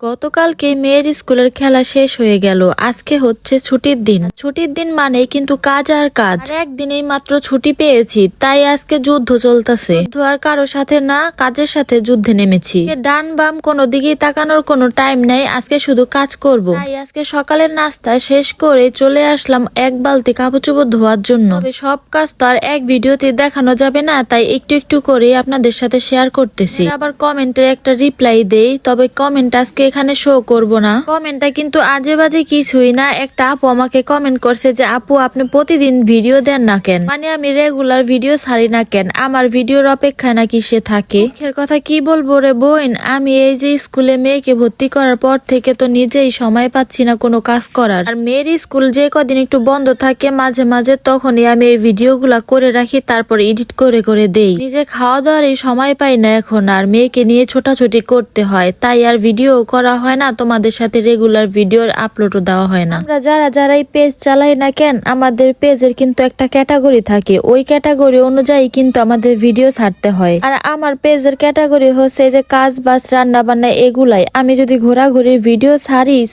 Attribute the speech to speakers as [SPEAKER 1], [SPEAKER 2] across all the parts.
[SPEAKER 1] গতকালকে মেয়ের স্কুলের খেলা শেষ হয়ে গেল। আজকে হচ্ছে ছুটির দিন। ছুটির দিন মানে কিন্তু কাজ আর কাজ। একদিনেই মাত্র ছুটি পেয়েছি, তাই আজকে যুদ্ধ চলতেছে। যুদ্ধ আর কারো সাথে না, কাজের সাথে যুদ্ধে নেমেছি। ডান বাম কোনো দিকেই তাকানোর কোনো টাইম নেই, আজকে শুধু কাজ করব। তাই আজকে সকালের নাস্তা শেষ করে চলে আসলাম এক বালতি কাপড় চোপড় ধোয়ার জন্য। তবে সব কাজ তো আর এক ভিডিওতে দেখানো যাবে না, তাই একটু একটু করে আপনাদের সাথে শেয়ার করতেছি। আবার কমেন্টের একটা রিপ্লাই দেই, তবে কমেন্ট আজকে এখানে শো করব না। কমেন্টটা কিন্তু আজে বাজে কিছুই না। একটা আপু আমাকে কমেন্ট করছে যে আপু আপনি প্রতিদিন ভিডিও দেন না কেন, মানে আমি রেগুলার ভিডিও ছাড়ি না কেন, আমার ভিডিওর অপেক্ষায় নাকি সে থাকে। এর কথা কি বলবো রে বোন, আমি এই যে স্কুলে মেয়েকে ভর্তি করার পর থেকে তো নিজেই সময় পাচ্ছি না কোনো কাজ করার। আর মেয়ের স্কুল যে কদিন একটু বন্ধ থাকে মাঝে মাঝে, তখনই আমি এই ভিডিওগুলা করে রাখি, তারপর এডিট করে করে দেই। নিজে খাওয়া দাওয়ার এই সময় পাই না এখন, আর মেয়েকে নিয়ে ছোটাছুটি করতে হয়, তাই আর ভিডিও করা হয় না, তোমাদের সাথে রেগুলার ভিডিওর আপলোডও দেওয়া হয় না। আমরা যারা এই পেজ চালাই না কেন, আমাদের পেজের কিন্তু একটা ক্যাটাগরি থাকে, ওই ক্যাটাগরি অনুযায়ী কিন্তু আমাদের ভিডিও ছাড়তে হয়। আর আমার পেজের ক্যাটাগরি হচ্ছে যে কাজ বাস রান্না বান্না এগুলাই। আমি যদি ঘোরাঘুরির ভিডিও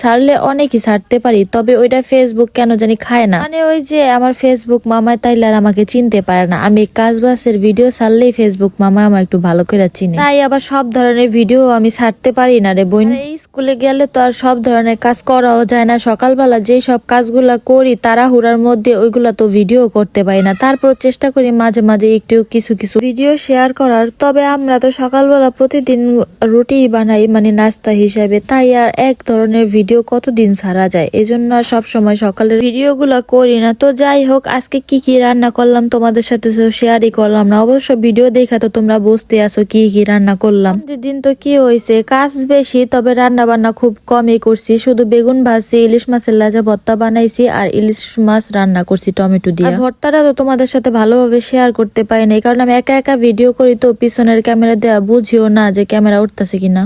[SPEAKER 1] ছাড়লে অনেকই ছাড়তে পারি, তবে ওইটা ফেসবুক কেন জানি খায় না। মানে ওই যে আমার ফেসবুক মামায় তাইলে আর আমাকে চিনতে পারে না। আমি কাজ বাসের ভিডিও ছাড়লেই ফেসবুক মামা আমার একটু ভালো করে চিনে, তাই আবার সব ধরনের ভিডিও আমি ছাড়তে পারি না রে বোন। এই স্কুলে গেলে তো আর সব ধরনের কাজ করাও যায় না। সকালবেলা যে সব কাজগুলা করি তাড়াহুড়ার মধ্যে, ওইগুলা তো ভিডিও করতে পারি না। তারপর চেষ্টা করি মাঝে মাঝে একটু কিছু কিছু ভিডিও শেয়ার করার। তবে আমরা তো সকালবেলা প্রতিদিন রুটি বানাই, মানে নাস্তা হিসাবে, তাই আর এক ধরনের ভিডিও কতদিন ছাড়া যায়, এজন্য সব সময় সকালের ভিডিও গুলা করি না। তো যাই হোক, আজকে কি কি রান্না করলাম তোমাদের সাথে তো শেয়ারই করলাম না। অবশ্য ভিডিও দেখা তো তোমরা বুঝতে আছো কি কি রান্না করলাম। দিন তো কি হয়েছে, কাজ বেশি, তবে রান্না বান্না খুব কমই করছি। শুধু বেগুন ভাজি, ইলিশ মাছের লাজা ভর্তা বানাইছি, আর ইলিশ মাছ রান্না করছি টমেটো দিয়ে। ভর্তাটা তো তোমাদের সাথে ভালোভাবে শেয়ার করতে পারি না, কারণ আমি একা একা ভিডিও করি, তো পিছনের ক্যামেরা দেওয়া বুঝিও না যে ক্যামেরা উঠতেছে কিনা।